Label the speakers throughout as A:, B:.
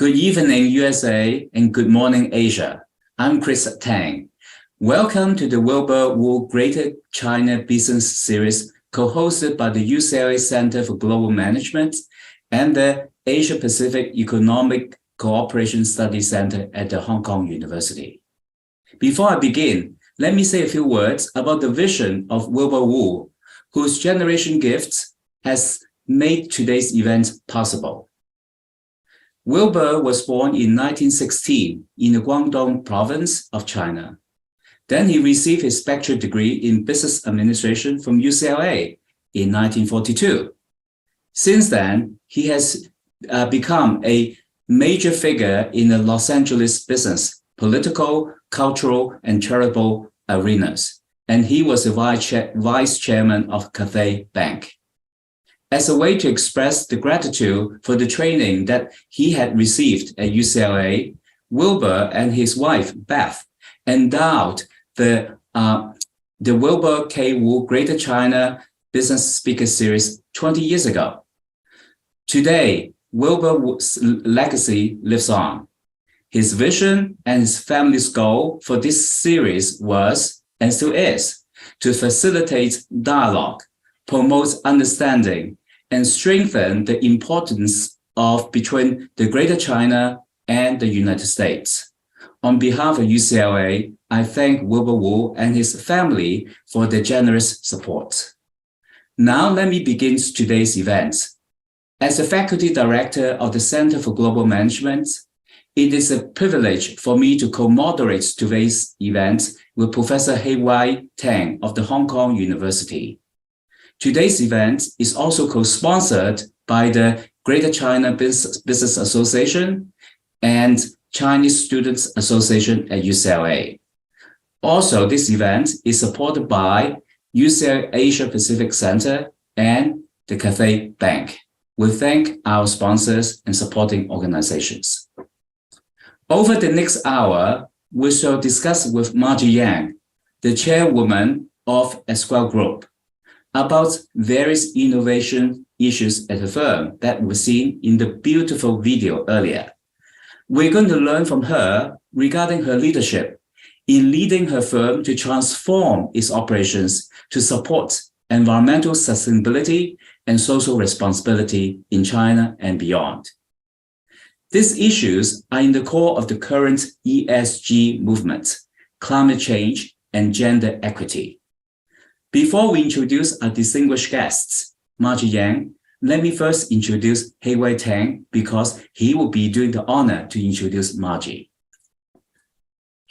A: Good evening, USA, and good morning, Asia. I'm Chris Tang. Welcome to the Wilbur Wu Greater China Business Series, co-hosted by the UCLA Center for Global Management and the Asia Pacific Economic Cooperation Studies Center at the Hong Kong University. Before I begin, let me say a few words about the vision of Wilbur Wu, whose generation gifts has made today's event possible. Wilbur was born in 1916 in the Guangdong province of China. Then he received his bachelor degree in business administration from UCLA in 1942. Since then, he has become a major figure in the Los Angeles business, political, cultural, and charitable arenas, and he was the vice chairman of Cathay Bank. As a way to express the gratitude for the training that he had received at UCLA, Wilbur and his wife, Beth, endowed the Wilbur K. Wu Greater China Business Speaker Series 20 years ago. Today, Wilbur Wu's legacy lives on. His vision and his family's goal for this series was, and still is, to facilitate dialogue, promote understanding, and strengthen the importance of between the Greater China and the United States. On behalf of UCLA, I thank Wilbur Wu and his family for their generous support. Now let me begin today's event. As the faculty director of the Center for Global Management, it is a privilege for me to co-moderate today's event with Professor Heiwai Tang of the Hong Kong University. Today's event is also co-sponsored by the Greater China Business Association and Chinese Students Association at UCLA. Also, this event is supported by UCLA Asia Pacific Center and the Cathay Bank. We thank our sponsors and supporting organizations. Over the next hour, we shall discuss with Marjorie Yang, the chairwoman of Esquel Group, about various innovation issues at the firm that were seen in the beautiful video earlier. We're going to learn from her regarding her leadership in leading her firm to transform its operations to support environmental sustainability and social responsibility in China and beyond. These issues are in the core of the current ESG movement, climate change, and gender equity. Before we introduce our distinguished guests, Marjorie Yang, let me first introduce Heiwai Tang because he will be doing the honor to introduce Marjorie.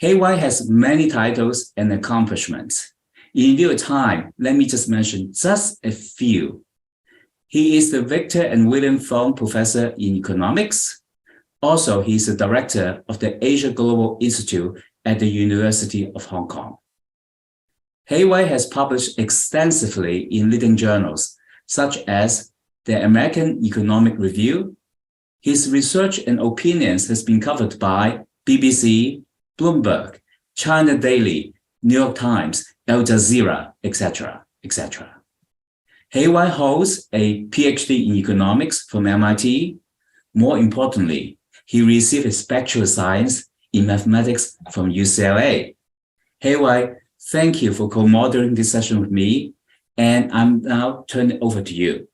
A: Heiwai has many titles and accomplishments. In view of time, let me just mention just a few. He is the Victor and William Fong Professor in Economics. Also, he is the director of the Asia Global Institute at the University of Hong Kong. Heiwai has published extensively in leading journals, such as the American Economic Review. His research and opinions has been covered by BBC, Bloomberg, China Daily, New York Times, Al Jazeera, etc., etc. Heiwai holds a PhD in economics from MIT. More importantly, he received his Bachelor of Science in Mathematics from UCLA. Heiwai, thank you for co-moderating this session with me, and I'm now turning it over to you.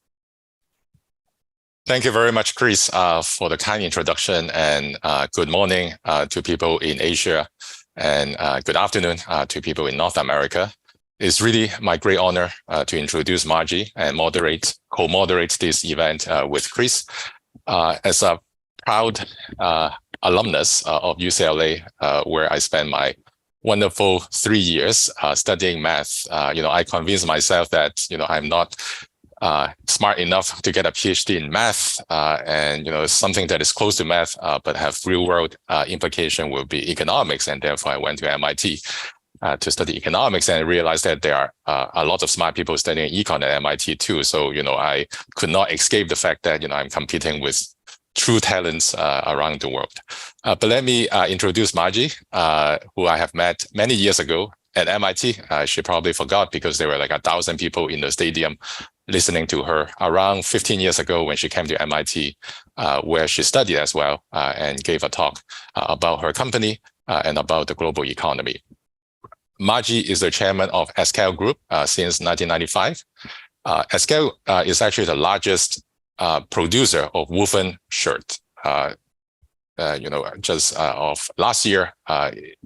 B: Thank you very much, Chris, for the kind introduction, and good morning to people in Asia, and good afternoon to people in North America. It's really my great honor to introduce Marjorie and co-moderate this event with Chris. As a proud alumnus of UCLA, where I spent my wonderful 3 years studying math, I convinced myself that I'm not smart enough to get a PhD in math, and something that is close to math but have real-world implication will be economics, and therefore I went to MIT to study economics, and I realized that there are a lot of smart people studying econ at MIT too. So I could not escape the fact that I'm competing with true talents around the world. But let me introduce Marjorie, who I have met many years ago at MIT. She probably forgot because there were like 1,000 people in the stadium listening to her around 15 years ago when she came to MIT, where she studied as well and gave a talk about her company and about the global economy. Margie is the chairman of Esquel Group since 1995. Esquel is actually the largest producer of woven shirt. Just of last year,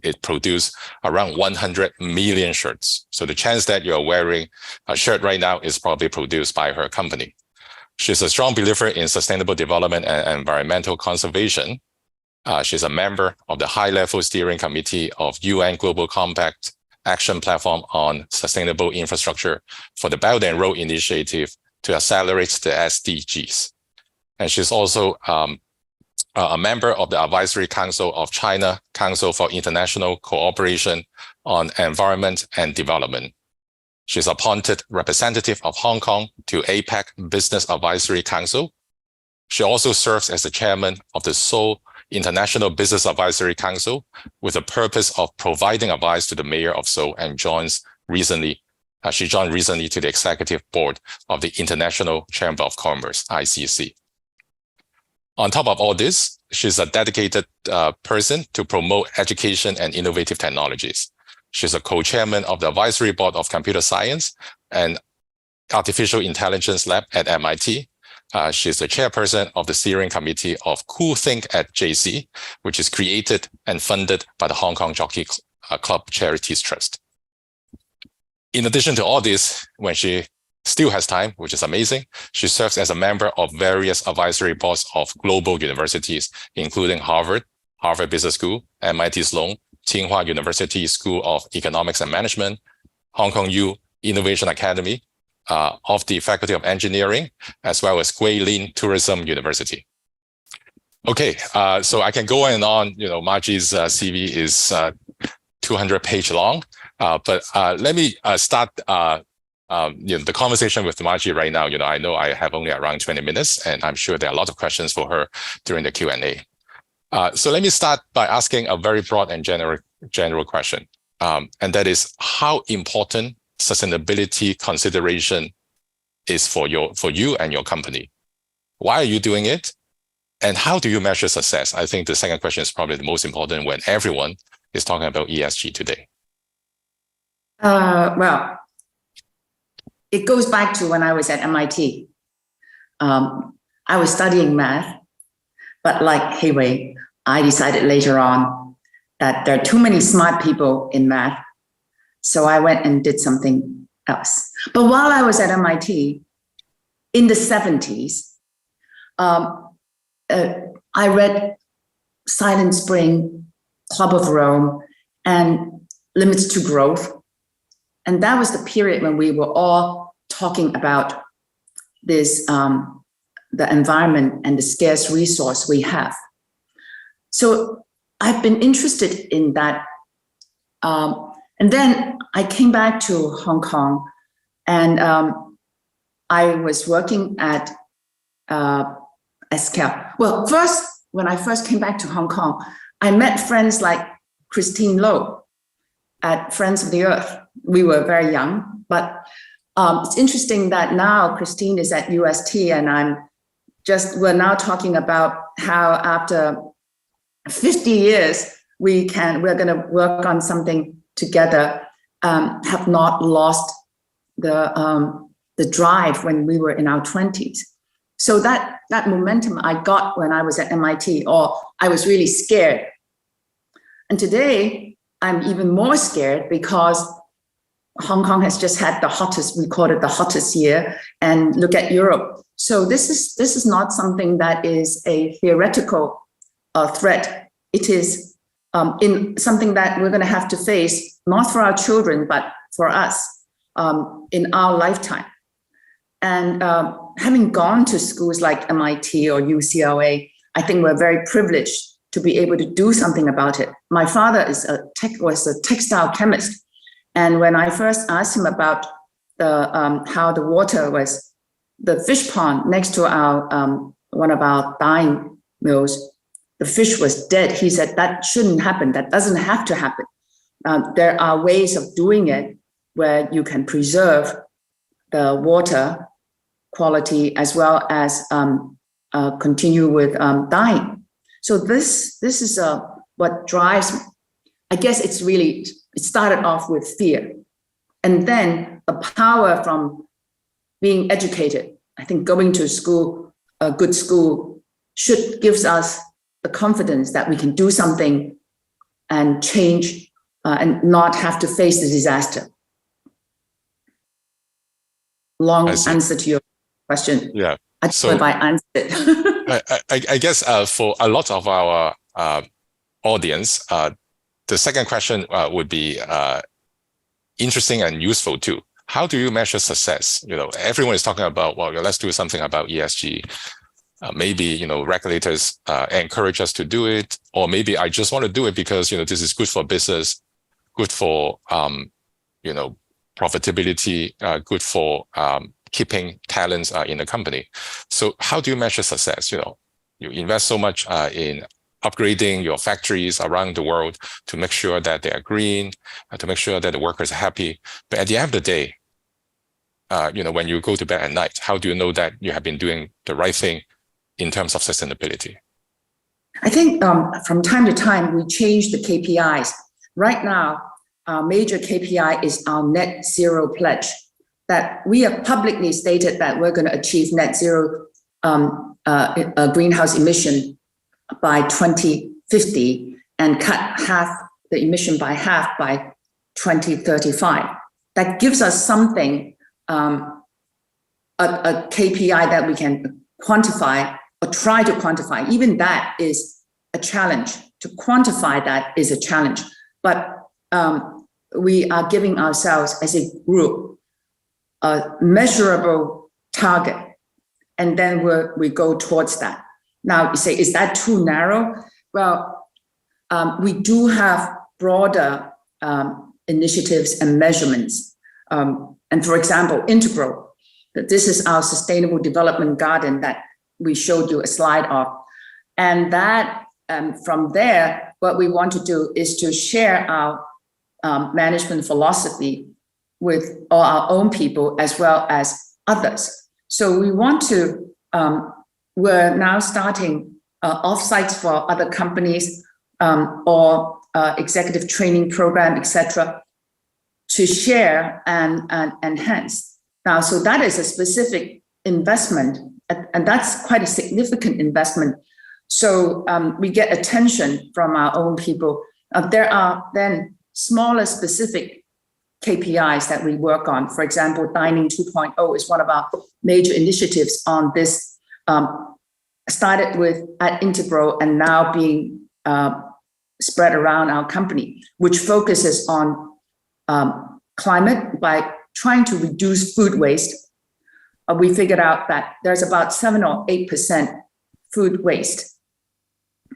B: it produced around 100 million shirts. So the chance that you're wearing a shirt right now is probably produced by her company. She's a strong believer in sustainable development and environmental conservation. She's a member of the high-level steering committee of UN Global Compact Action Platform on Sustainable Infrastructure for the Belt and Road Initiative to accelerate the SDGs. And she's also a member of the Advisory Council of China Council for International Cooperation on Environment and Development. She's appointed representative of Hong Kong to APEC Business Advisory Council. She also serves as the chairman of the Seoul International Business Advisory Council with the purpose of providing advice to the mayor of Seoul, and she joined recently to the executive board of the International Chamber of Commerce, ICC. On top of all this, she's a dedicated person to promote education and innovative technologies. She's a co-chairman of the advisory board of computer science and artificial intelligence lab at MIT. She's the chairperson of the steering committee of Cool Think at JC, which is created and funded by the Hong Kong Jockey Club Charities Trust. In addition to all this, when she still has time, which is amazing, she serves as a member of various advisory boards of global universities, including Harvard Business School, MIT Sloan, Tsinghua University School of Economics and Management, Hong Kong U Innovation Academy, of the Faculty of Engineering, as well as Guilin Tourism University. Okay, so I can go on and on. Margie's CV is 200-page long, but let me start the conversation with Margie right now. I know I have only around 20 minutes, and I'm sure there are a lot of questions for her during the Q&A. So let me start by asking a very broad and general question, and that is how important sustainability consideration is for you and your company. Why are you doing it? And how do you measure success? I think the second question is probably the most important when everyone is talking about ESG today.
C: Well, it goes back to when I was at MIT. I was studying math, but like Heiwai, I decided later on that there are too many smart people in math. So I went and did something else. But while I was at MIT in the 70s, I read Silent Spring, Club of Rome, and Limits to Growth. And that was the period when we were all talking about this, the environment and the scarce resource we have. So I've been interested in that. And then I came back to Hong Kong, and I was working at Esquel. Well, first, when I first came back to Hong Kong, I met friends like Christine Low at Friends of the Earth. We were very young, but it's interesting that now Christine is at UST, and we're now talking about how after 50 years, we're going to work on something together, have not lost the drive when we were in our 20s. So that momentum I got when I was at MIT, or I was really scared. And today I'm even more scared because Hong Kong has just had we called it the hottest year, and look at Europe. So this is not something that is a theoretical threat. It is in something that we're going to have to face, not for our children, but for us in our lifetime. And having gone to schools like MIT or UCLA, I think we're very privileged to be able to do something about it. My father was a textile chemist. And when I first asked him about how the water was, the fish pond next to our one of our dyeing mills, the fish was dead. He said, that shouldn't happen. That doesn't have to happen. there are ways of doing it where you can preserve the water quality as well as continue with dyeing. So this is what drives, I guess it started off with fear. And then the power from being educated. I think going to school, a good school, gives us the confidence that we can do something and change and not have to face the disaster. Long answer to your question.
B: Yeah.
C: I don't know if I answered it.
B: I guess for a lot of our audience, the second question would be interesting and useful too. How do you measure success? Everyone is talking about, well, let's do something about ESG. Maybe, regulators encourage us to do it, or maybe I just want to do it because, this is good for business, good for, profitability, good for keeping talents in the company. So how do you measure success? You invest so much in upgrading your factories around the world to make sure that they are green, to make sure that the workers are happy. But at the end of the day, when you go to bed at night, how do you know that you have been doing the right thing in terms of sustainability?
C: I think from time to time, we change the KPIs. Right now, our major KPI is our net zero pledge, that we have publicly stated that we're going to achieve net zero greenhouse emission by 2050 and cut half the emission by half by 2035. That gives us something, a KPI that we can quantify or try to quantify. Even that is a challenge. To quantify that is a challenge. But we are giving ourselves as a group a measurable target, and then we go towards that. Now, you say, is that too narrow? Well, we do have broader initiatives and measurements. And for example, Integral, this is our sustainable development garden that we showed you a slide of. And that from there, what we want to do is to share our management philosophy with all our own people as well as others. So we want to, we're now starting offsites for other companies or executive training program, etc., to share and enhance. Now, so that is a specific investment, and that's quite a significant investment. So we get attention from our own people. There are then smaller specific KPIs that we work on. For example, Dining 2.0 is one of our major initiatives on this, started with at Integral and now being spread around our company, which focuses on climate by trying to reduce food waste. We figured out that there's about 7 or 8% food waste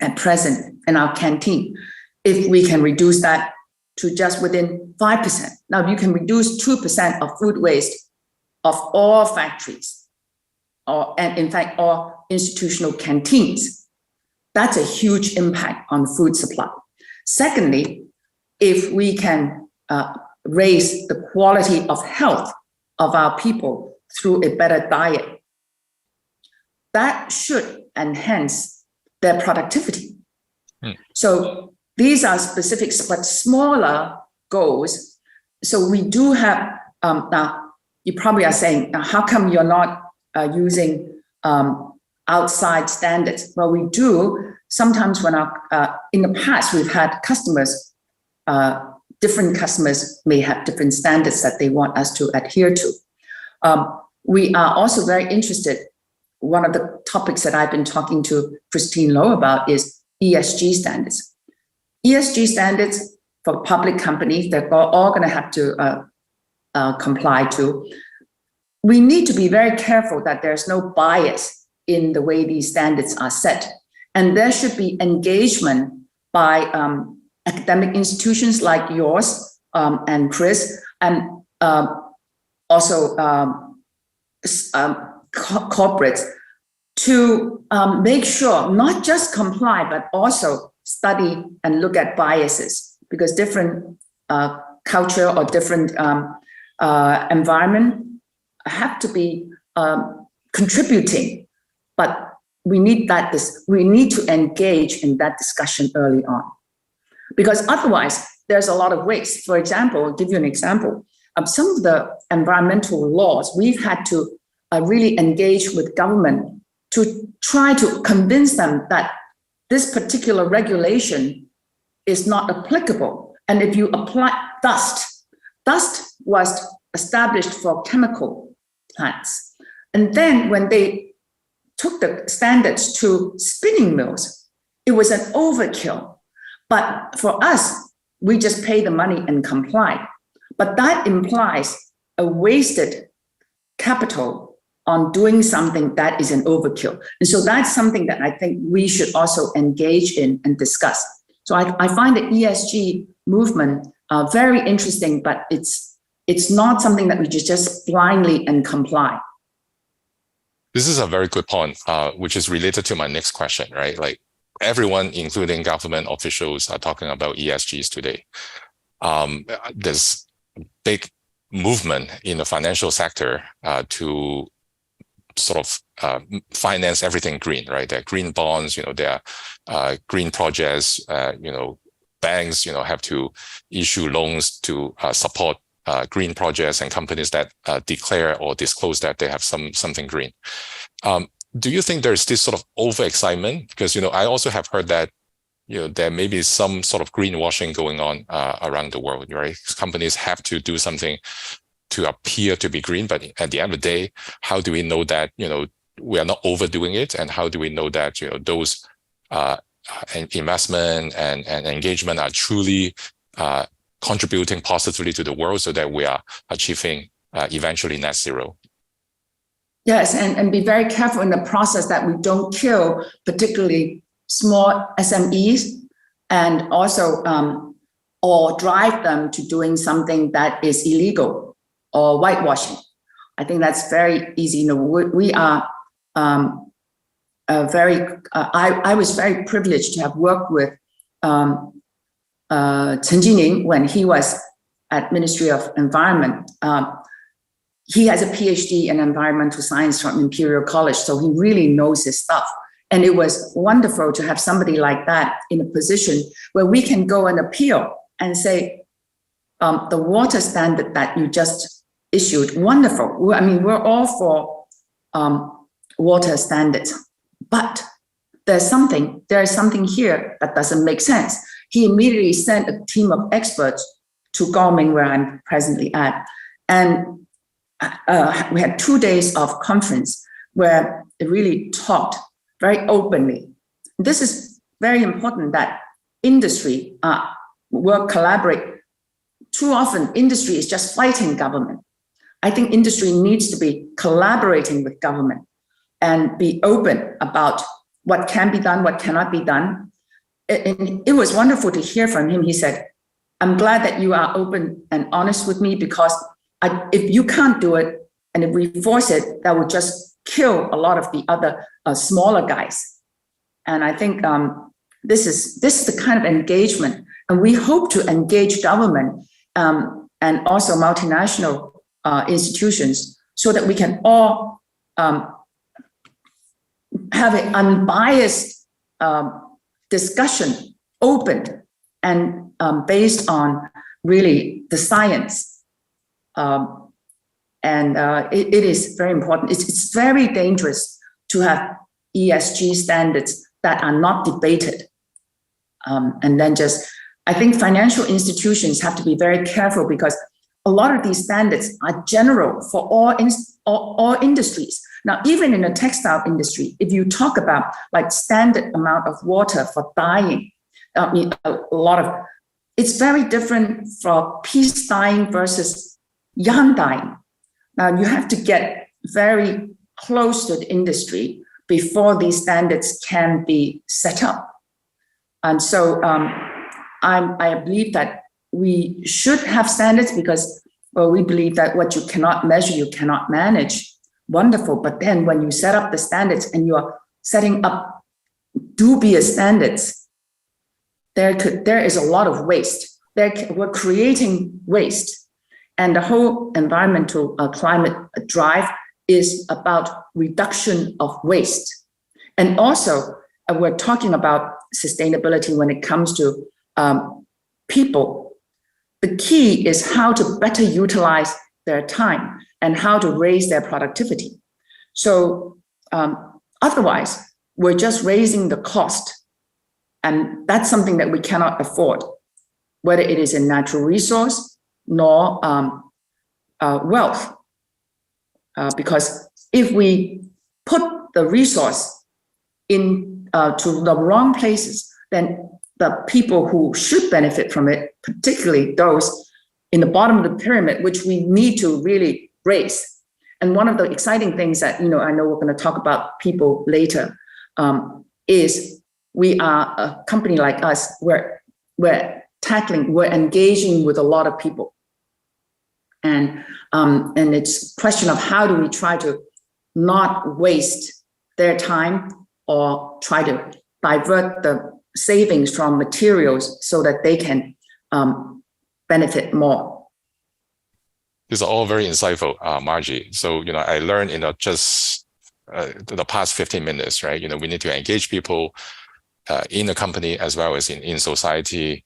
C: at present in our canteen. If we can reduce that to just within 5%. Now you can reduce 2% of food waste of all factories, and in fact, all institutional canteens. That's a huge impact on food supply. Secondly, if we can raise the quality of health of our people through a better diet, that should enhance their productivity. So these are specific but smaller goals. So we do have, now you probably are saying, how come you're not using outside standards? Well, we do. Sometimes when in the past, we've had customers, different customers may have different standards that they want us to adhere to. We are also very interested. One of the topics that I've been talking to Christine Low about is ESG standards. ESG standards for public companies that are all going to have to comply to. We need to be very careful that there's no bias in the way these standards are set. And there should be engagement by academic institutions like yours and Chris, and also corporates to make sure not just comply, but also study and look at biases, because different culture or different environment have to be contributing, but we need to engage in that discussion early on, because otherwise there's a lot of waste. For example, I'll give you an example of some of the environmental laws. We've had to really engage with government to try to convince them that this particular regulation is not applicable. And if you apply dust was established for chemical plants. And then when they took the standards to spinning mills, it was an overkill. But for us, we just pay the money and comply. But that implies a wasted capital on doing something that is an overkill. And so that's something that I think we should also engage in and discuss. So I find the ESG movement very interesting, but it's not something that we just blindly and comply.
B: This is a very good point, which is related to my next question, right? Like everyone, including government officials, are talking about ESGs today. There's a big movement in the financial sector to sort of finance everything green, right? There are green bonds, there are green projects, banks, have to issue loans to support green projects and companies that declare or disclose that they have something green. Do you think there's this sort of overexcitement? Because, I also have heard that, there may be some sort of greenwashing going on around the world, right? Companies have to do something to appear to be green, but at the end of the day, how do we know that, we are not overdoing it? And how do we know that, those investment and engagement are truly contributing positively to the world so that we are achieving eventually net zero?
C: Yes, and be very careful in the process that we don't kill particularly small SMEs and also or drive them to doing something that is illegal or whitewashing. I think that's very easy. We are I was very privileged to have worked with Chen Jining when he was at Ministry of Environment. He has a PhD in environmental science from Imperial College, so he really knows his stuff. And it was wonderful to have somebody like that in a position where we can go and appeal and say, the water standard that you just issued, wonderful. I mean, we're all for water standards, but there is something here that doesn't make sense. He immediately sent a team of experts to Gaoming, where I'm presently at. And we had 2 days of conference where it really talked very openly. This is very important that industry will collaborate. Too often, industry is just fighting government. I think industry needs to be collaborating with government and be open about what can be done, what cannot be done. And it was wonderful to hear from him. He said, I'm glad that you are open and honest with me, because if you can't do it, and if we force it, that would just kill a lot of the other smaller guys. And I think this is the kind of engagement, and we hope to engage government and also multinational institutions so that we can all have an unbiased discussion, open and based on really the science. It is very important. It's very dangerous to have ESG standards that are not debated. And then I think financial institutions have to be very careful, because a lot of these standards are general for all industries. Now, even in the textile industry, if you talk about like standard amount of water for dyeing, I mean, it's very different for piece dyeing versus yarn dyeing. Now, you have to get very close to the industry before these standards can be set up. And so I believe that we should have standards, because we believe that what you cannot measure, you cannot manage. Wonderful. But then when you set up the standards and you're setting up dubious standards, there is a lot of waste. we're creating waste. And the whole environmental climate drive is about reduction of waste. And also, we're talking about sustainability when it comes to people. The key is how to better utilize their time and how to raise their productivity. So otherwise, we're just raising the cost. And that's something that we cannot afford, whether it is a natural resource nor wealth. Because if we put the resource in to the wrong places, then the people who should benefit from it, particularly those in the bottom of the pyramid, which we need to really raise. And one of the exciting things that, I know we're going to talk about people later, is we are a company like us, we're engaging with a lot of people. And it's a question of how do we try to not waste their time or try to divert the savings from materials so that they can benefit more.
B: These are all very insightful, Margie. So, I learned, just the past 15 minutes, right? We need to engage people in the company as well as in society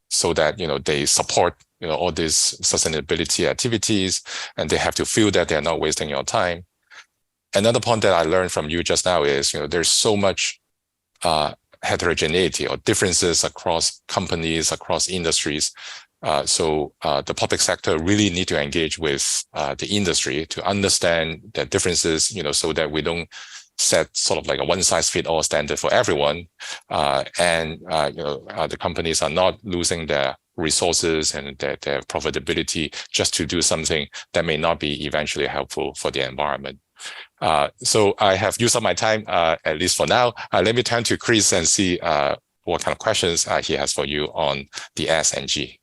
B: so that, they support, all these sustainability activities, and they have to feel that they're not wasting your time. Another point that I learned from you just now is, there's so much heterogeneity or differences across companies, across industries. So the public sector really need to engage with the industry to understand the differences, so that we don't set sort of like a one-size-fits-all standard for everyone. The companies are not losing their resources and their profitability just to do something that may not be eventually helpful for the environment. So I have used up my time, at least for now. Let me turn to Chris and see what kind of questions he has for you on the S and G.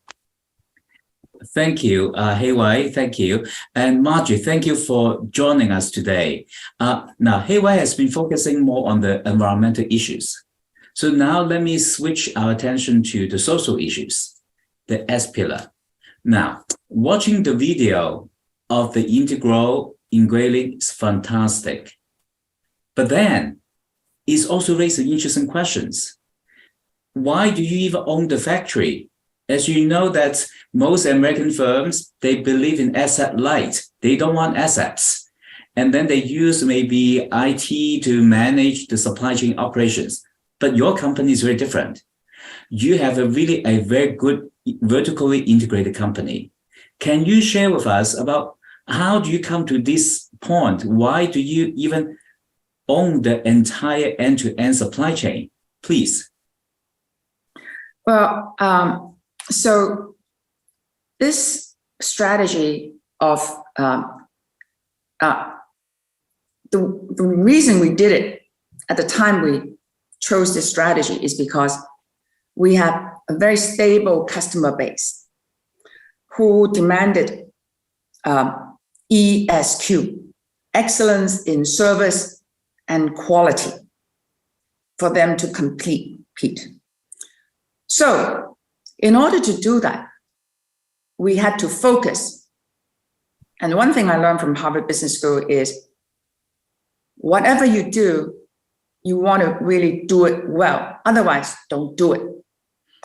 A: Thank you, Heiwai, thank you. And Marjorie, thank you for joining us today. Now, Heiwai has been focusing more on the environmental issues. So now let me switch our attention to the social issues, the S pillar. Now, watching the video of the integral engraving is fantastic. But then, it's also raising interesting questions. Why do you even own the factory? As you know that most American firms, they believe in asset light. They don't want assets. And then they use maybe IT to manage the supply chain operations. But your company is very different. You have a very good vertically integrated company. Can you share with us about how do you come to this point? Why do you even own the entire end-to-end supply chain? Please.
C: Well, so this strategy of the reason we did it at the time we chose this strategy is because we have a very stable customer base who demanded ESQ, excellence in service and quality, for them to compete. So in order to do that, we had to focus. And one thing I learned from Harvard Business School is whatever you do, you want to really do it well. Otherwise, don't do it.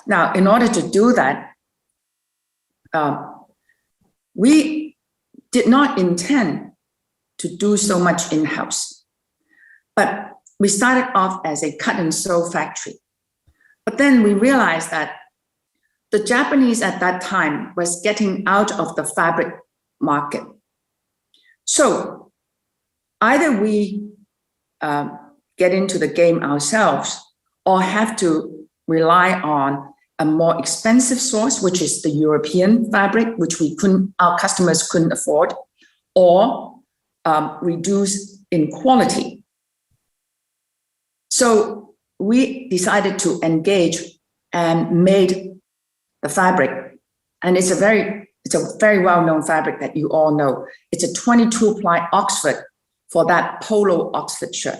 C: Now, in order to do that, we did not intend to do so much in-house, but we started off as a cut and sew factory. But then we realized that the Japanese at that time was getting out of the fabric market. So either we get into the game ourselves or have to rely on a more expensive source, which is the European fabric, which our customers couldn't afford, or reduce in quality. So we decided to engage and made the fabric, and it's a very well-known fabric that you all know. It's a 22-ply Oxford for that polo Oxford shirt.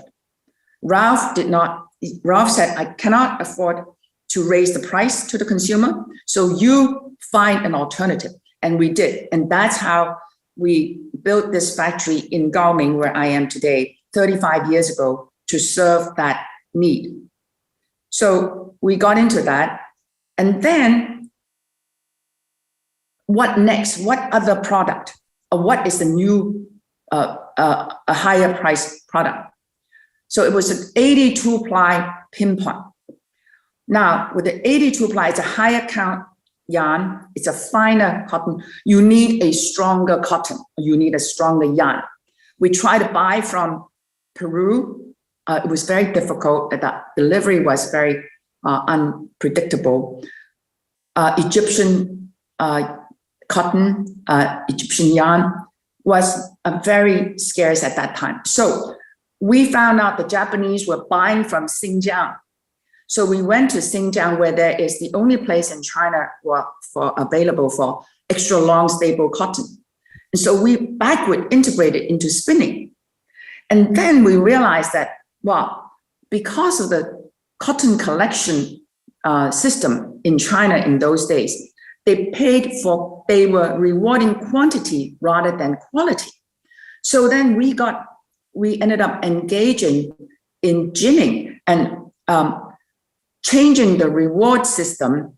C: Ralph said, I cannot afford to raise the price to the consumer. So you find an alternative. And we did. And that's how we built this factory in Gaoming, where I am today, 35 years ago, to serve that need. So we got into that. And then what next? What other product? What is the new, a higher price product? So it was an 82 ply pinpoint. Now, with the 82 ply, it's a higher count yarn, it's a finer cotton. You need a stronger cotton, you need a stronger yarn. We tried to buy from Peru. It was very difficult. The delivery was very unpredictable. Egyptian cotton, Egyptian yarn was very scarce at that time. So we found out the Japanese were buying from Xinjiang. So we went to Xinjiang, where there is the only place in China available for extra long stable cotton. And so we backward integrated into spinning. And then we realized that, well, because of the cotton collection system in China in those days, they were rewarding quantity rather than quality. So then we ended up engaging in ginning and changing the reward system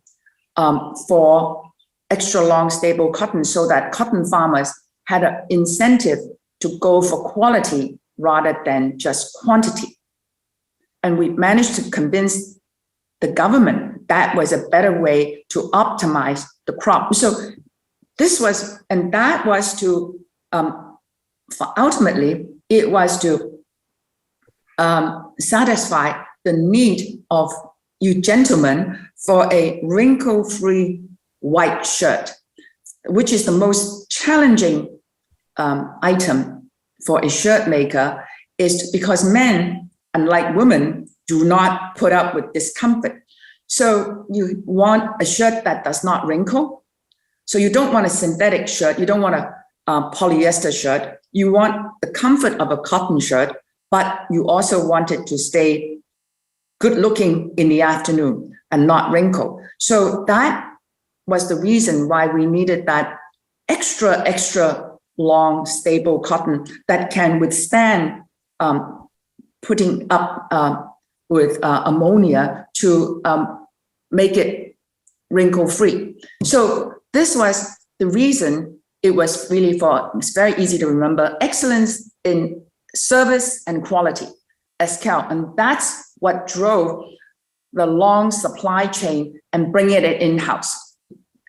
C: for extra long stable cotton, so that cotton farmers had an incentive to go for quality rather than just quantity. And we managed to convince the government that was a better way to optimize the crop. So this was, and that was to, ultimately, it was to satisfy the need of you gentlemen for a wrinkle-free white shirt, which is the most challenging item for a shirt maker, is because men, unlike women, do not put up with discomfort. So you want a shirt that does not wrinkle. So you don't want a synthetic shirt. You don't want a polyester shirt. You want the comfort of a cotton shirt, but you also want it to stay good looking in the afternoon and not wrinkle. So that was the reason why we needed that extra long stable cotton that can withstand putting up with ammonia to make it wrinkle free. So this was the reason. It was really it's very easy to remember, excellence in service and quality, Esquel. And that's what drove the long supply chain and bring it in-house.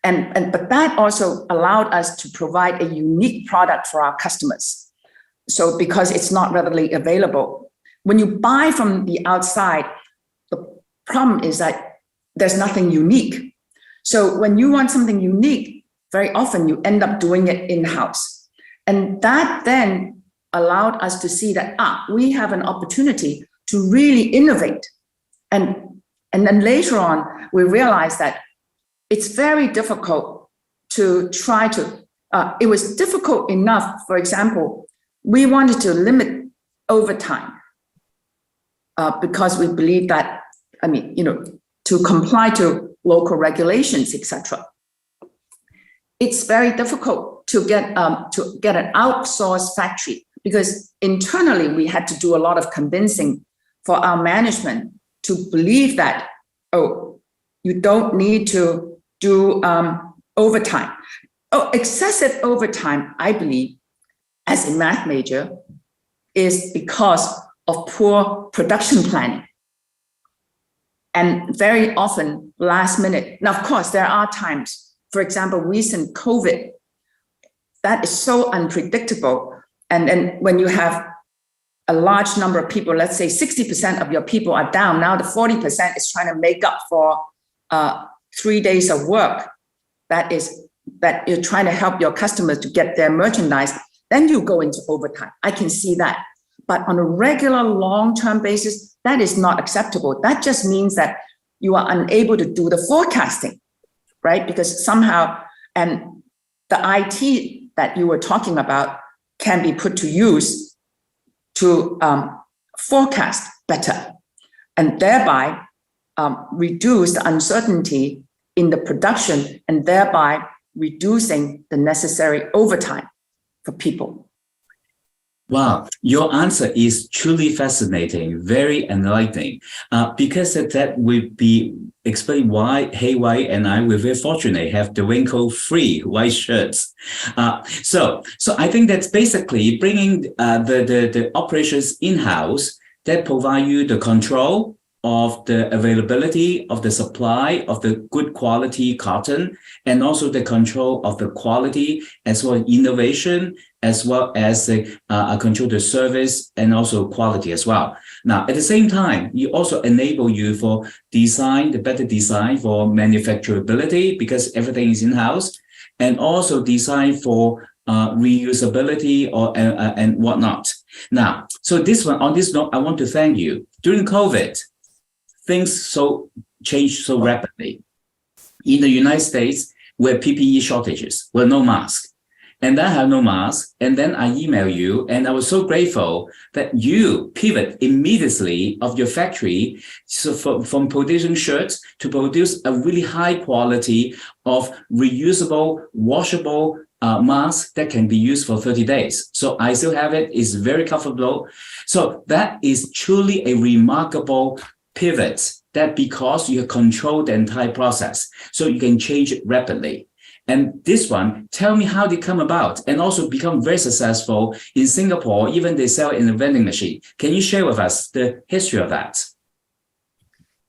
C: But that also allowed us to provide a unique product for our customers. So because it's not readily available. When you buy from the outside, the problem is that there's nothing unique. So when you want something unique, very often you end up doing it in-house. And that then allowed us to see that, we have an opportunity to really innovate. And then later on, we realized that it's very difficult to try to, it was difficult enough, for example, we wanted to limit overtime because we believe that, to comply to local regulations, etc. It's very difficult to get an outsourced factory, because internally we had to do a lot of convincing for our management to believe that, you don't need to do overtime. Excessive overtime, I believe, as a math major, is because of poor production planning. And very often last minute. Now, of course, there are times, for example, recent COVID, that is so unpredictable. And then when you have a large number of people, let's say 60% of your people are down, now the 40% is trying to make up for 3 days of work. That you're trying to help your customers to get their merchandise, then you go into overtime. I can see that. But on a regular long-term basis, that is not acceptable. That just means that you are unable to do the forecasting, right? Because somehow, and the IT that you were talking about can be put to use to forecast better. And thereby, reduce the uncertainty in the production and thereby reducing the necessary overtime for people.
A: Wow, your answer is truly fascinating, very enlightening, because that would be explain why Heiwai and I were very fortunate have the wrinkle-free white shirts. So I think that's basically bringing the operations in-house that provide you the control of the availability of the supply of the good quality cotton, and also the control of the quality as well as innovation, as well as control the service and also quality as well. Now, at the same time, you also enable you for design, the better design for manufacturability because everything is in-house, and also design for reusability or and whatnot. Now, so on this note, I want to thank you. During COVID, things changed so rapidly. In the United States, where PPE shortages, were no mask. And I have no mask. And then I email you, and I was so grateful that you pivot immediately of your factory from producing shirts to produce a really high quality of reusable, washable mask that can be used for 30 days. So I still have it. It's very comfortable. So that is truly a remarkable pivot, that because you control the entire process, so you can change it rapidly. And this one, tell me how they come about and also become very successful in Singapore, even they sell in a vending machine. Can you share with us the history of that?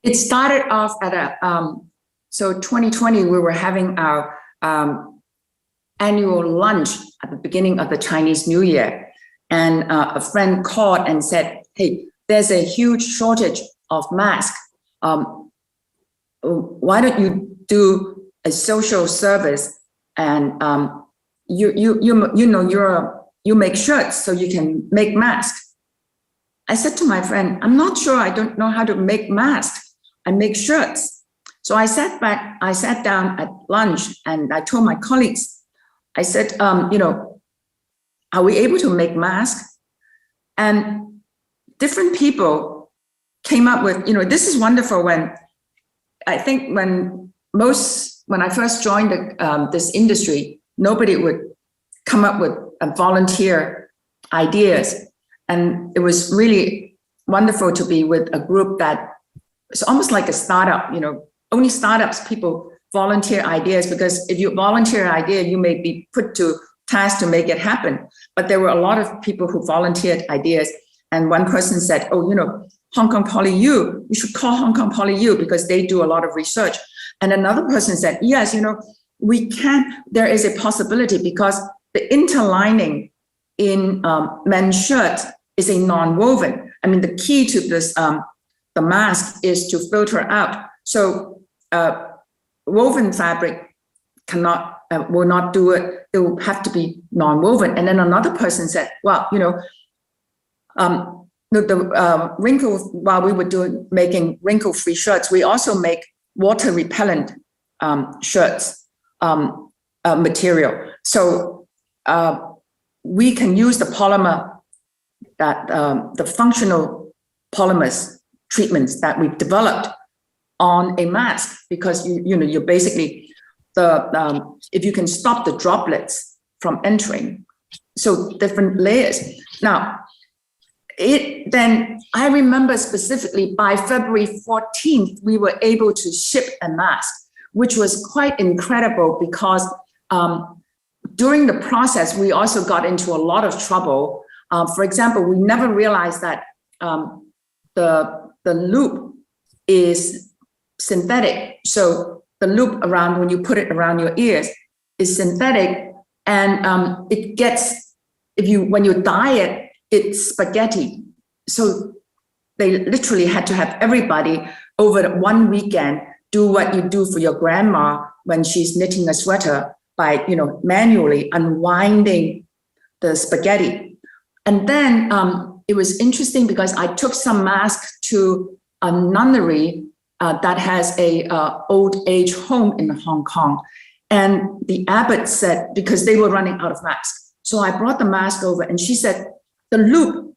C: It started off at so 2020, we were having our annual lunch at the beginning of the Chinese New Year. And a friend called and said, hey, there's a huge shortage of masks. Why don't you do a social service and you make shirts so you can make masks. I said to my friend, I'm not sure, I don't know how to make masks. I make shirts. So I sat down at lunch and I told my colleagues, I said, are we able to make masks? And different people came up with, this is wonderful when I first joined this industry, nobody would come up with volunteer ideas. And it was really wonderful to be with a group that it's almost like a startup, only startups, people volunteer ideas, because if you volunteer an idea, you may be put to task to make it happen. But there were a lot of people who volunteered ideas. And one person said, Hong Kong Poly U, we should call Hong Kong Poly U because they do a lot of research. And another person said, yes, we can, there is a possibility because the interlining in men's shirts is a non-woven. I mean, the key to this, the mask is to filter out. So woven fabric will not do it. It will have to be non-woven. And then another person said, well, the wrinkle, while we were making wrinkle-free shirts, we also make water repellent shirts material. So we can use the polymer that the functional polymers treatments that we've developed on a mask, because you're basically if you can stop the droplets from entering, so different layers. Now, then I remember specifically by February 14th, we were able to ship a mask, which was quite incredible because during the process, we also got into a lot of trouble. For example, we never realized that the loop is synthetic. So the loop around, when you put it around your ears, is synthetic, and it gets, when you dye it, it's spaghetti. So they literally had to have everybody over one weekend do what you do for your grandma when she's knitting a sweater by, manually unwinding the spaghetti. And then it was interesting because I took some masks to a nunnery that has a old age home in Hong Kong. And the abbot said, because they were running out of masks. So I brought the mask over and she said, the loop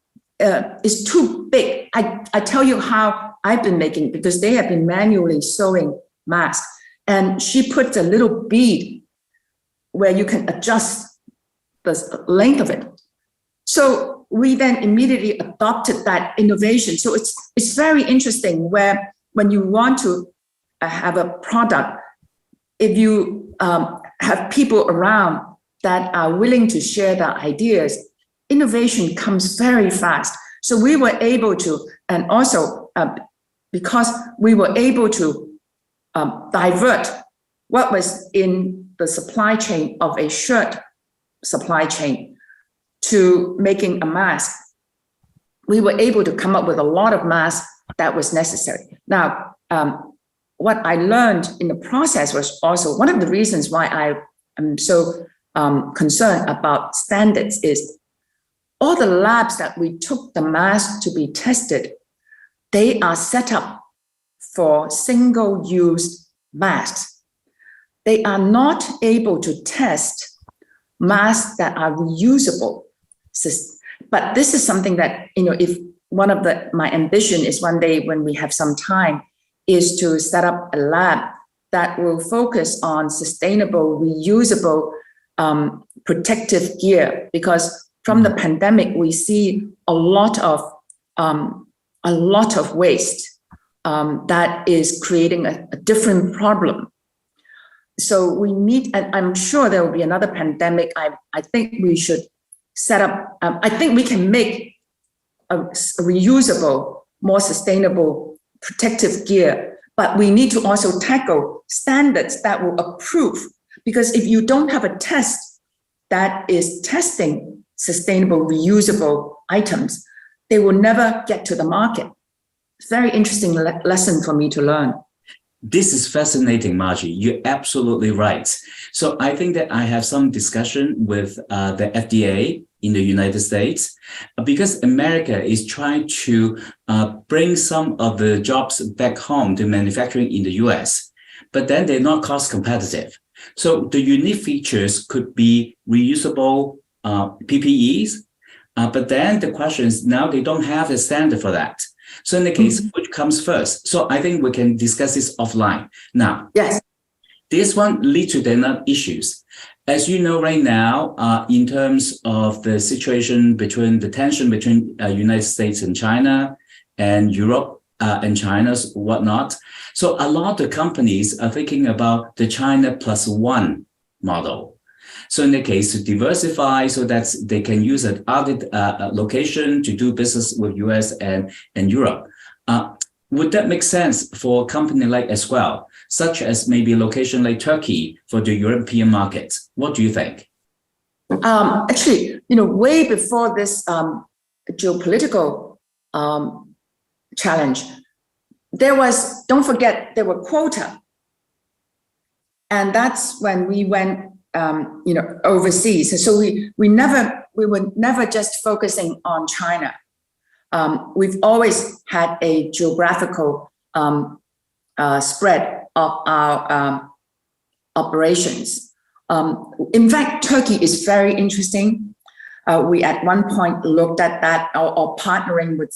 C: is too big. I tell you how I've been making, because they have been manually sewing masks. And she put a little bead where you can adjust the length of it. So we then immediately adopted that innovation. So it's very interesting where when you want to have a product, if you have people around that are willing to share their ideas, innovation comes very fast. So we were able to, and also because we were able to divert what was in the supply chain of a shirt supply chain to making a mask, we were able to come up with a lot of masks that was necessary. Now, what I learned in the process was also one of the reasons why I am so concerned about standards is all the labs that we took the mask to be tested, they are set up for single-use masks. They are not able to test masks that are reusable. But this is something that, if one of my ambition is one day when we have some time is to set up a lab that will focus on sustainable, reusable, protective gear, because from the pandemic, we see a lot of waste that is creating a different problem. So we need, and I'm sure there will be another pandemic. I think we should set up, I think we can make a reusable, more sustainable protective gear, but we need to also tackle standards that will approve, because if you don't have a test that is testing sustainable, reusable items, they will never get to the market. It's a very interesting lesson for me to learn.
A: This is fascinating, Margie. You're absolutely right. So I think that I have some discussion with the FDA in the United States, because America is trying to bring some of the jobs back home to manufacturing in the US, but then they're not cost competitive. So the unique features could be reusable PPEs, but then the question is now they don't have a standard for that. So in the case, which comes first? So I think we can discuss this offline. Now,
C: yes,
A: this one leads to the other issues. As you know, right now, in terms of the situation between the tension between United States and China and Europe and China's whatnot. So a lot of companies are thinking about the China plus one model. So in the case to diversify so that they can use another location to do business with US and Europe. Would that make sense for a company like Esquel, such as maybe a location like Turkey for the European market? What do you think?
C: Actually, way before this geopolitical challenge, don't forget, there were quota. And that's when we went overseas. So we were never just focusing on China. We've always had a geographical spread of our operations. In fact, Turkey is very interesting. We at one point looked at that or partnering with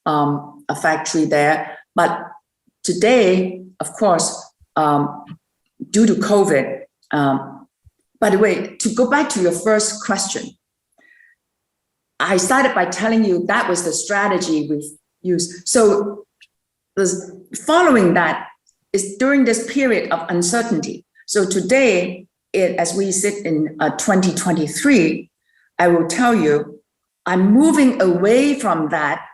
C: a factory there. But today, of course, due to COVID, by the way, to go back to your first question, I started by telling you that was the strategy we used. So following that is during this period of uncertainty. So today, as we sit in 2023, I will tell you, I'm moving away from that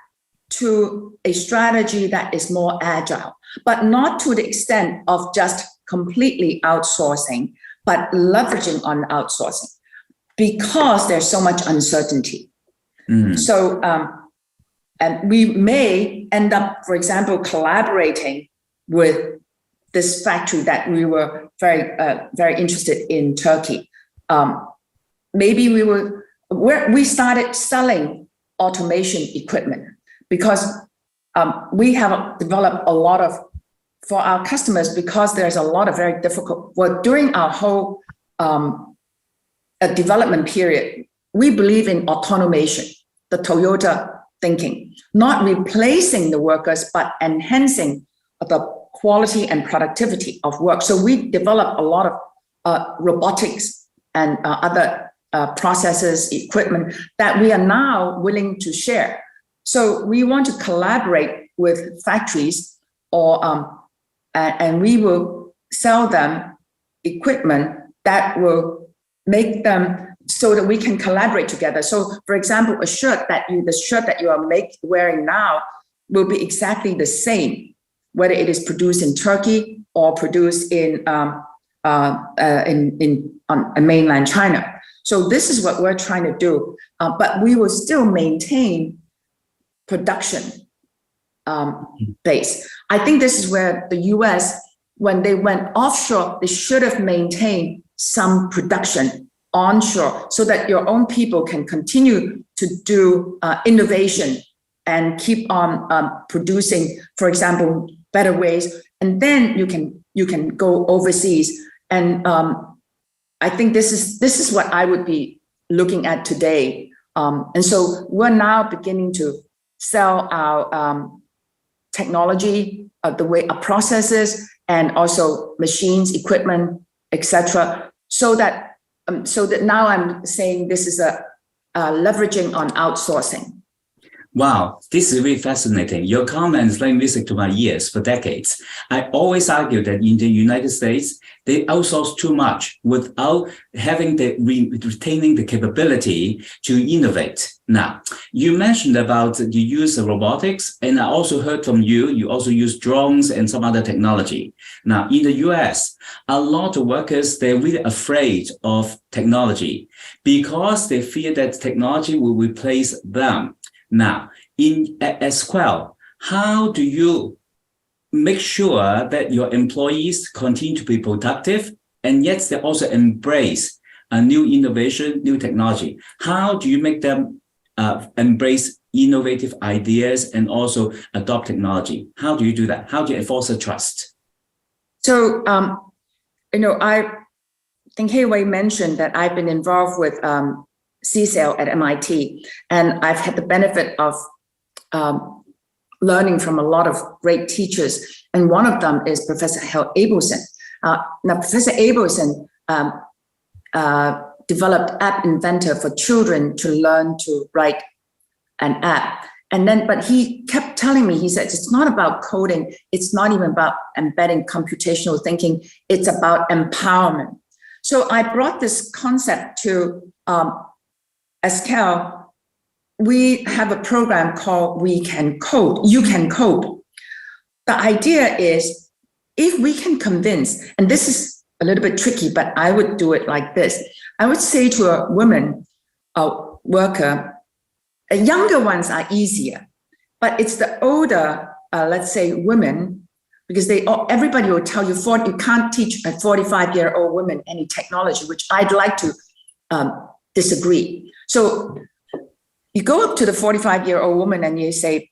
C: to a strategy that is more agile, but not to the extent of just completely outsourcing, but leveraging on outsourcing, because there's so much uncertainty. So, and we may end up, for example, collaborating with this factory that we were very interested in Turkey. Maybe we started selling automation equipment because we have developed a lot of, for our customers, because there's a lot of very difficult, during our whole development period, we believe in automation. The thinking, not replacing the workers, but enhancing the quality and productivity of work. So we developed a lot of robotics and other processes, equipment that we are now willing to share. So we want to collaborate with factories, and we will sell them equipment that will make them so that we can collaborate together. So, for example, the shirt that you are wearing now will be exactly the same, whether it is produced in Turkey or produced in mainland China. So this is what we're trying to do, but we will still maintain production base. I think this is where the US, when they went offshore, they should have maintained some production onshore so that your own people can continue to do innovation and keep on producing, for example, better ways. And then you can go overseas. And I think this is what I would be looking at today. And so we're now beginning to sell our technology, the way our processes, and also machines, equipment, etc. So that now I'm saying this is a leveraging on outsourcing.
A: Wow, this is really fascinating. Your comments like music to my ears for decades. I always argue that in the United States, they outsource too much without having retaining the capability to innovate. Now, you mentioned about you use robotics, and I also heard from you also use drones and some other technology. Now, in the US, a lot of workers, they're really afraid of technology because they fear that technology will replace them. Now, in Esquel, how do you make sure that your employees continue to be productive and yet they also embrace a new innovation, new technology? How do you make them embrace innovative ideas and also adopt technology? How do you do that? How do you foster trust?
C: So, I think Heiwai mentioned that I've been involved with CSAIL at MIT, and I've had the benefit of learning from a lot of great teachers, and one of them is Professor Heiwai Tang. Now, Professor Heiwai Tang developed App Inventor for children to learn to write an app, but he kept telling me, he said, it's not about coding, it's not even about embedding computational thinking, it's about empowerment. So I brought this concept to Esquel. We have a program called We Can Code, You Can Code. The idea is if we can convince, and this is a little bit tricky, but I would do it like this. I would say to a woman, a worker, younger ones are easier, but it's the older, let's say women, because everybody will tell you you can't teach a 45-year-old woman any technology, which I'd like to disagree. So you go up to the 45-year-old woman and you say,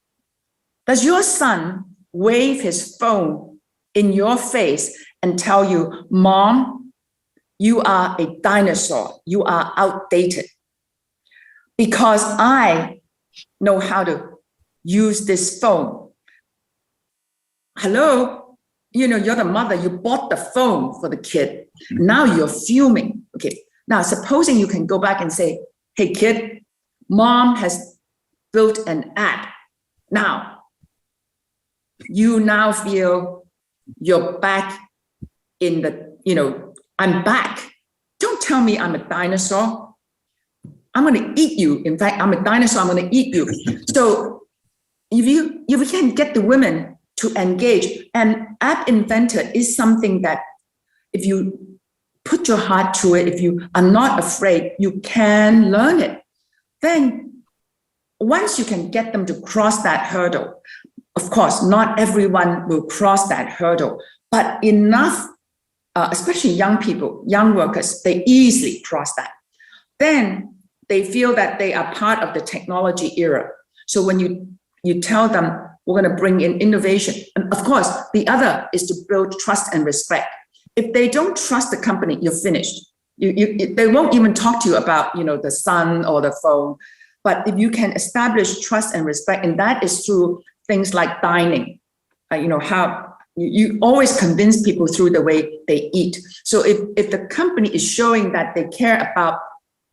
C: does your son wave his phone in your face and tell you, Mom, you are a dinosaur, you are outdated, because I know how to use this phone? Hello, you're the mother, you bought the phone for the kid. Now you're fuming. Okay, now supposing you can go back and say, hey kid, Mom has built an app. Now, you now feel you're back in the, I'm back. Don't tell me I'm a dinosaur. I'm going to eat you. In fact, I'm a dinosaur, I'm going to eat you. So if you can get the women to engage, and App Inventor is something that if you put your heart to it, if you are not afraid, you can learn it. Then once you can get them to cross that hurdle, of course, not everyone will cross that hurdle, but enough, especially young people, young workers, they easily cross that. Then they feel that they are part of the technology era. So when you tell them, we're going to bring in innovation, and of course, the other is to build trust and respect. If they don't trust the company, you're finished. They won't even talk to you about, the sun or the phone. But if you can establish trust and respect, and that is through things like dining, how you always convince people through the way they eat. So if the company is showing that they care about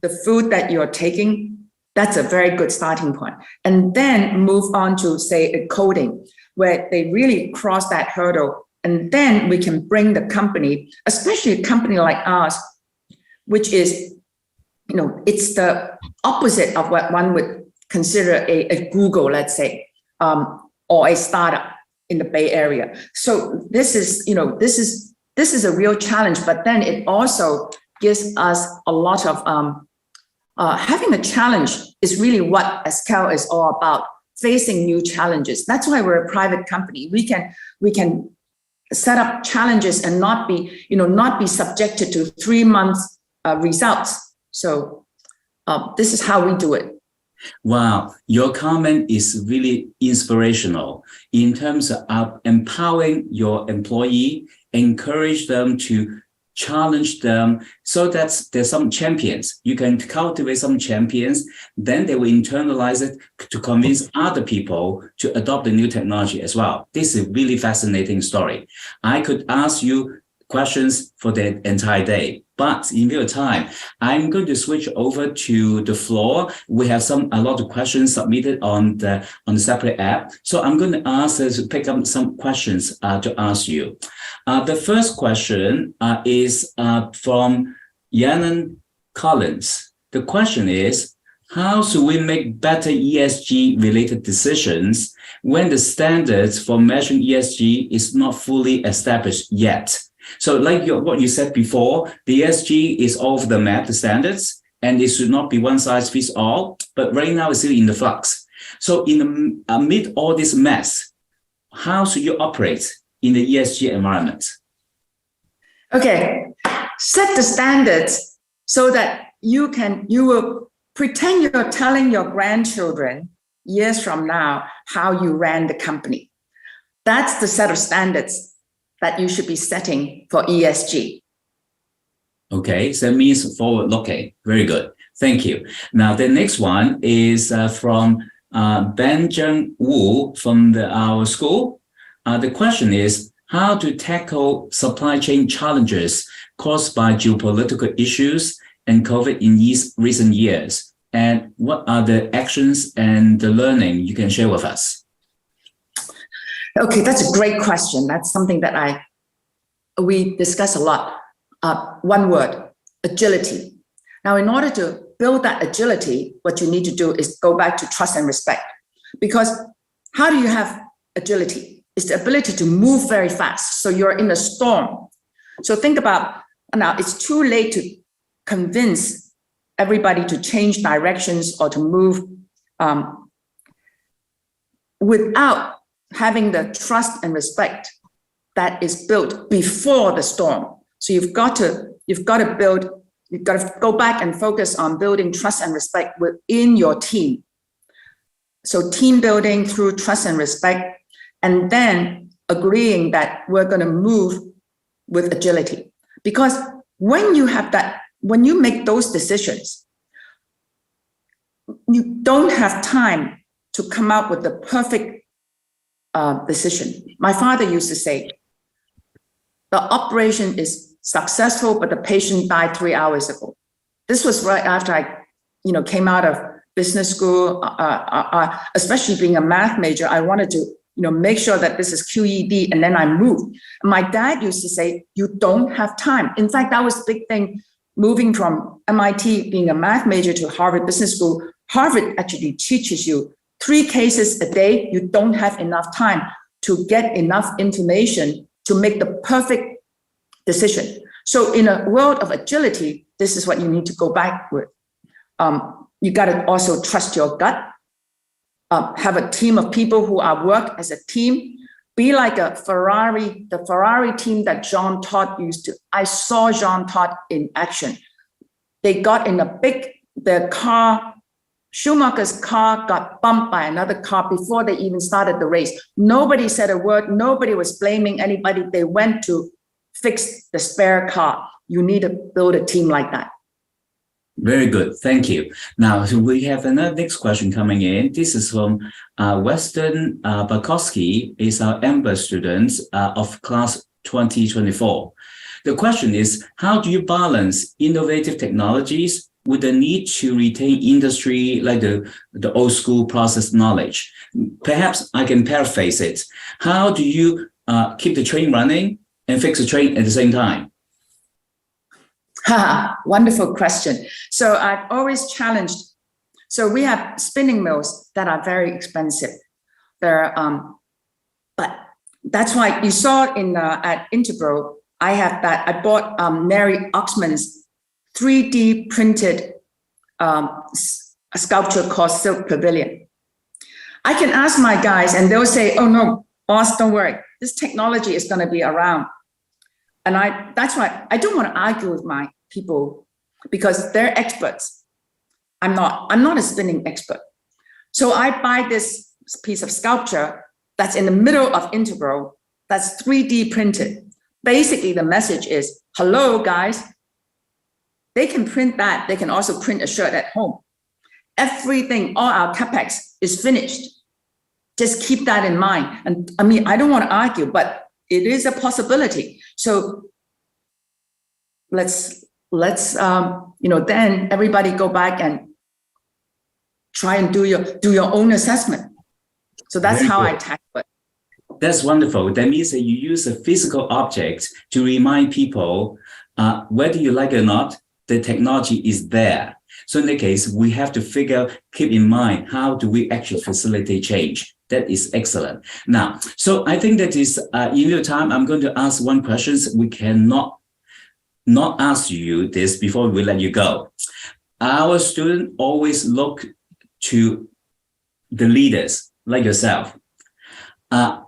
C: the food that you're taking, that's a very good starting point. And then move on to, say, a coding, where they really cross that hurdle. And then we can bring the company, especially a company like ours, which is, it's the opposite of what one would consider a Google, let's say, or a startup in the Bay Area. So this is a real challenge, but then it also gives us a lot of, having a challenge is really what Esquel is all about, facing new challenges. That's why we're a private company. We can set up challenges and not be subjected to 3 months results. So this is how we do it.
A: Wow, your comment is really inspirational in terms of empowering your employee, encourage them to challenge them, so that there's some champions. You can cultivate some champions, then they will internalize it to convince other people to adopt the new technology as well. This is a really fascinating story. I could ask you questions for the entire day, but in view of time, I'm going to switch over to the floor. We have a lot of questions submitted on the separate app. So I'm going to ask us to pick up some questions to ask you. The first question is from Yannon Collins. The question is, how should we make better ESG related decisions when the standards for measuring ESG is not fully established yet? So like what you said before, the ESG is all over the map, the standards, and it should not be one size fits all, but right now it's still in the flux. So amid all this mess, how should you operate in the ESG environment?
C: Okay, set the standards so that you will pretend you're telling your grandchildren years from now how you ran the company. That's the set of standards that you should be setting for ESG.
A: Okay, so that means forward-looking. Very good. Thank you. Now, the next one is from Benjamin Wu from our school. The question is, how to tackle supply chain challenges caused by geopolitical issues and COVID in these recent years? And what are the actions and the learning you can share with us?
C: Okay, that's a great question. That's something that we discuss a lot. One word, agility. Now, in order to build that agility, what you need to do is go back to trust and respect. Because how do you have agility? It's the ability to move very fast. So you're in a storm. So think about, now it's too late to convince everybody to change directions or to move without having the trust and respect that is built before the storm. So you've got to go back and focus on building trust and respect within your team. So team building through trust and respect, and then agreeing that we're going to move with agility. Because when you make those decisions, you don't have time to come up with the perfect decision. My father used to say, the operation is successful, but the patient died 3 hours ago. This was right after I, came out of business school, especially being a math major. I wanted to, make sure that this is QED, and then I moved. My dad used to say, you don't have time. In fact, that was the big thing, moving from MIT, being a math major, to Harvard Business School. Harvard actually teaches you 3 cases a day. You don't have enough time to get enough information to make the perfect decision. So in a world of agility, this is what you need to go back with. You got to also trust your gut. Have a team of people who work as a team. Be like the Ferrari team that Jean Todt used to. I saw Jean Todt in action. They got in the car. Schumacher's car got bumped by another car before they even started the race. Nobody said a word. Nobody was blaming anybody. They went to fix the spare car. You need to build a team like that.
A: Very good. Thank you. Now, we have another next question coming in. This is from Weston Bakowski, is our AMBER student of class 2024. The question is, how do you balance innovative technologies with the need to retain industry like the old school process knowledge? Perhaps I can paraphrase it. How do you keep the train running and fix the train at the same time?
C: Wonderful question. So I've always challenged. So we have spinning mills that are very expensive. They're, but that's why you saw in at Integral, I bought Mary Oxman's 3D printed sculpture called Silk Pavilion. I can ask my guys and they'll say, oh no, boss, don't worry. This technology is going to be around. And that's why I don't want to argue with my people because they're experts. I'm not a spinning expert. So I buy this piece of sculpture that's in the middle of Integral, that's 3D printed. Basically, the message is, hello, guys. They can print that. They can also print a shirt at home. Everything, all our CapEx is finished. Just keep that in mind. And I mean, I don't want to argue, but it is a possibility. So let's then everybody go back and try and do your own assessment. So that's how I tackle it.
A: That's wonderful. That means that you use a physical object to remind people, whether you like it or not, the technology is there. So in that case, we have to keep in mind, how do we actually facilitate change? That is excellent. Now, so I think that is, in your time, I'm going to ask one question. We cannot not ask you this before we let you go. Our students always look to the leaders like yourself.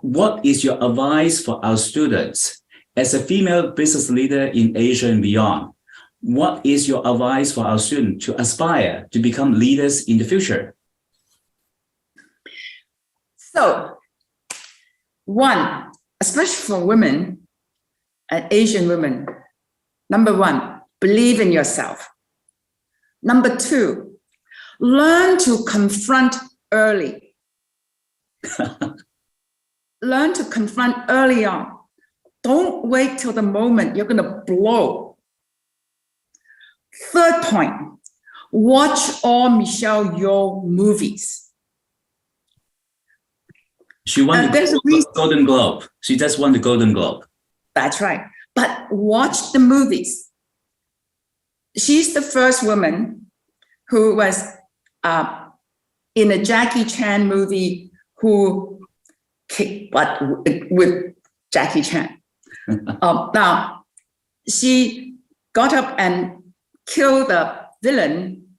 A: What is your advice for our students as a female business leader in Asia and beyond? What is your advice for our students to aspire to become leaders in the future?
C: So, one, especially for women and Asian women, number one, believe in yourself. Number two, learn to confront early. Learn to confront early on. Don't wait till the moment you're going to blow. Third point, watch all Michelle Yeoh movies.
A: She won the Golden Globe. She just won the Golden Globe.
C: That's right. But watch the movies. She's the first woman who was in a Jackie Chan movie who kicked butt with Jackie Chan. Now, she got up and killed the villain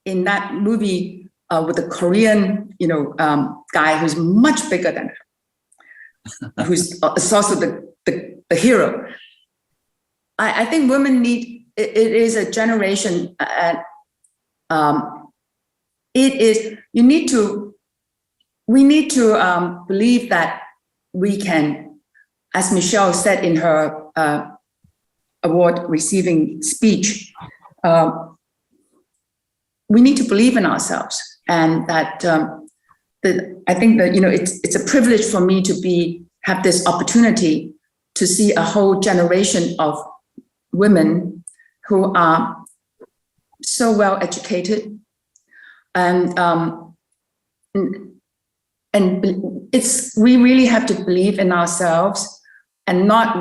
C: in that movie with a Korean, guy who's much bigger than her, who's also the hero. I think women need, it is a generation, we need to believe that we can, as Michelle said in her award receiving speech, we need to believe in ourselves. And that I think that, it's a privilege for me to have this opportunity to see a whole generation of women who are so well educated, and we really have to believe in ourselves and not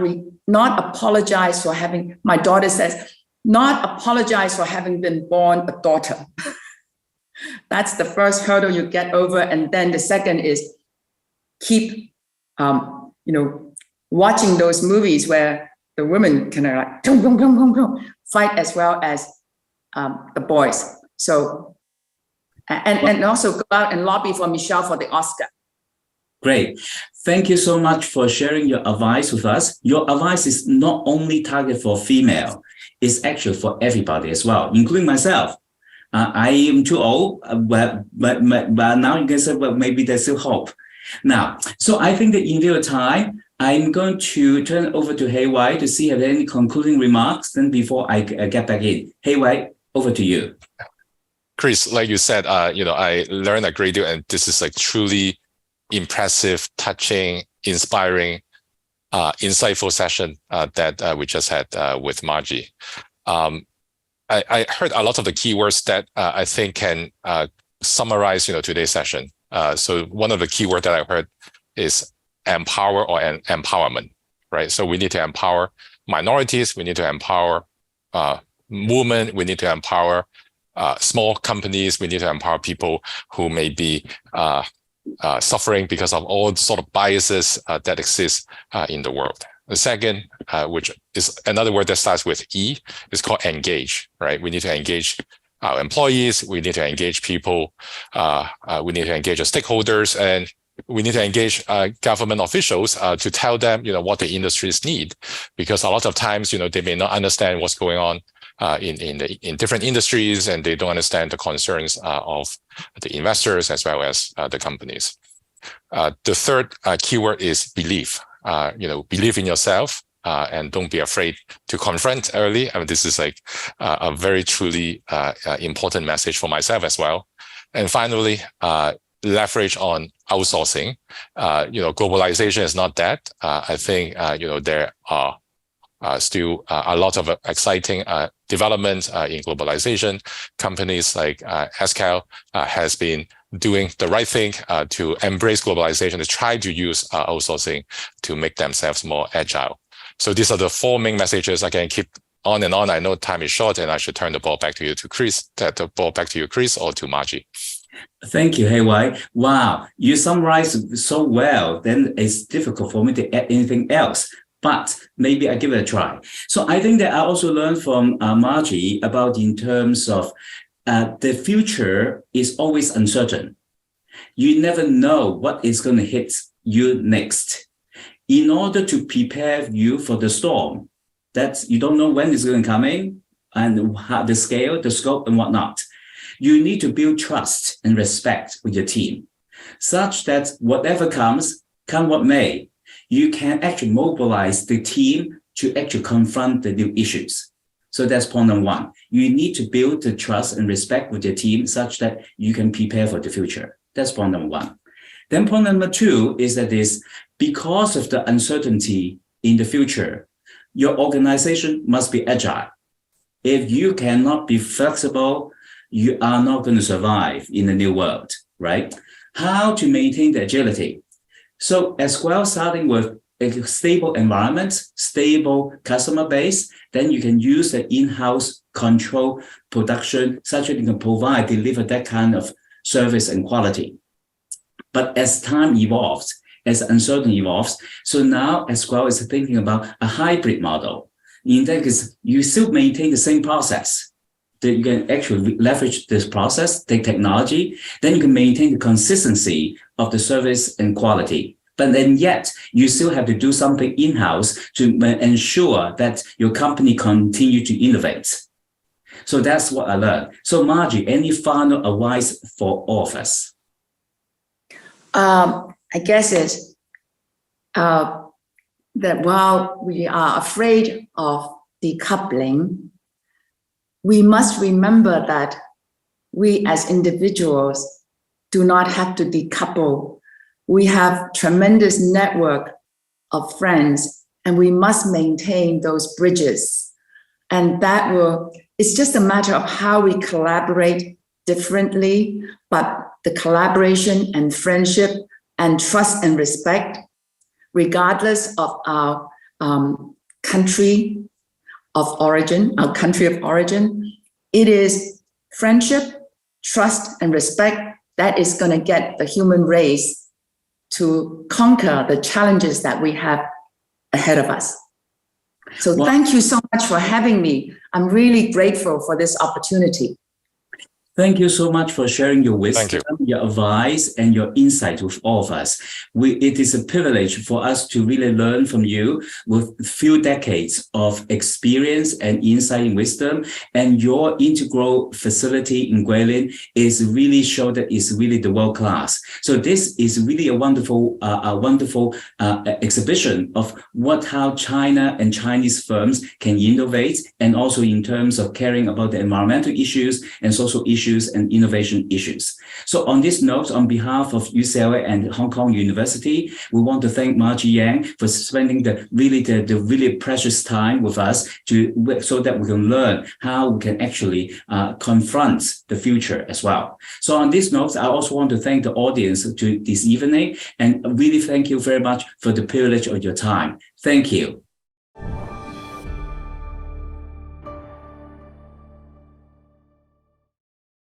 C: apologize for having. My daughter says, not apologize for having been born a daughter. That's the first hurdle you get over, and then the second is keep, watching those movies where the women can fight as well as the boys. So, and also go out and lobby for Michelle for the Oscar.
A: Great. Thank you so much for sharing your advice with us. Your advice is not only targeted for female, it's actually for everybody as well, including myself. I am too old, but now you can say, well, maybe there's still hope. Now, so I think that in your time, I'm going to turn over to Heiwai to see if there are any concluding remarks then before I get back in. Heiwai, Over to you.
B: Chris, like you said, I learned a great deal, and this is like truly impressive, touching, inspiring, insightful session that we just had with Margie. I heard a lot of the keywords that I think can summarize, today's session. So one of the keywords that I heard is empower or empowerment, right? So we need to empower minorities. We need to empower women. We need to empower small companies. We need to empower people who may be suffering because of all sort of biases that exist in the world. The second, which is another word that starts with E, is called engage, right? We need to engage our employees. We need to engage people. We need to engage our stakeholders, and we need to engage government officials to tell them, what the industries need, because a lot of times, they may not understand what's going on in different industries, and they don't understand the concerns of the investors as well as the companies. The third keyword is belief. Believe in yourself and don't be afraid to confront early. I mean, this is like a very truly important message for myself as well. And finally, leverage on outsourcing. Globalization is not dead. I think, there are still a lot of exciting developments in globalization. Companies like Esquel has been doing the right thing to embrace globalization, to try to use outsourcing to make themselves more agile. So these are the four main messages. I can keep on and on. I know time is short, and I should turn the ball back to you, Chris, or to Margie.
A: Thank you, Heiwai. Wow, you summarized so well, then it's difficult for me to add anything else. But maybe I give it a try. So I think that I also learned from Margie about in terms of the future is always uncertain. You never know what is going to hit you next. In order to prepare you for the storm, that you don't know when it's going to come in and how the scale, the scope, and whatnot. You need to build trust and respect with your team, such that whatever comes, come what may, you can actually mobilize the team to actually confront the new issues. So that's point number one. You need to build the trust and respect with your team such that you can prepare for the future. That's point number one. Then point number two is that because of the uncertainty in the future, your organization must be agile. If you cannot be flexible, you are not going to survive in the new world, right? How to maintain the agility? So as well, starting with a stable environment, stable customer base, then you can use the in-house control production such that you can deliver that kind of service and quality. But as time evolves, as uncertainty evolves, so now as well as thinking about a hybrid model. In that case, you still maintain the same process. That you can actually leverage this process, take technology, then you can maintain the consistency of the service and quality. But then yet, you still have to do something in-house to ensure that your company continue to innovate. So that's what I learned. So Margie, any final advice for all of us?
C: I guess it's that while we are afraid of decoupling, we must remember that we as individuals do not have to decouple. We have tremendous network of friends, and we must maintain those bridges. And it's just a matter of how we collaborate differently, but the collaboration and friendship and trust and respect, regardless of our country of origin, it is friendship, trust, and respect that is going to get the human race to conquer the challenges that we have ahead of us. So thank you so much for having me. I'm really grateful for this opportunity.
A: Thank you so much for sharing your wisdom,
B: Thank you.
A: your advice, and your insight with all of us. It is a privilege for us to really learn from you with few decades of experience and insight and wisdom. And your integral facility in Guilin is really show that it's really the world class. So this is really a wonderful exhibition of how China and Chinese firms can innovate, and also in terms of caring about the environmental issues and social issues and innovation issues. So on this note, on behalf of UCLA and Hong Kong University, we want to thank Marjorie Yang for spending the really precious time with us so that we can learn how we can actually confront the future as well. So on this note, I also want to thank the audience to this evening, and really thank you very much for the privilege of your time. Thank you.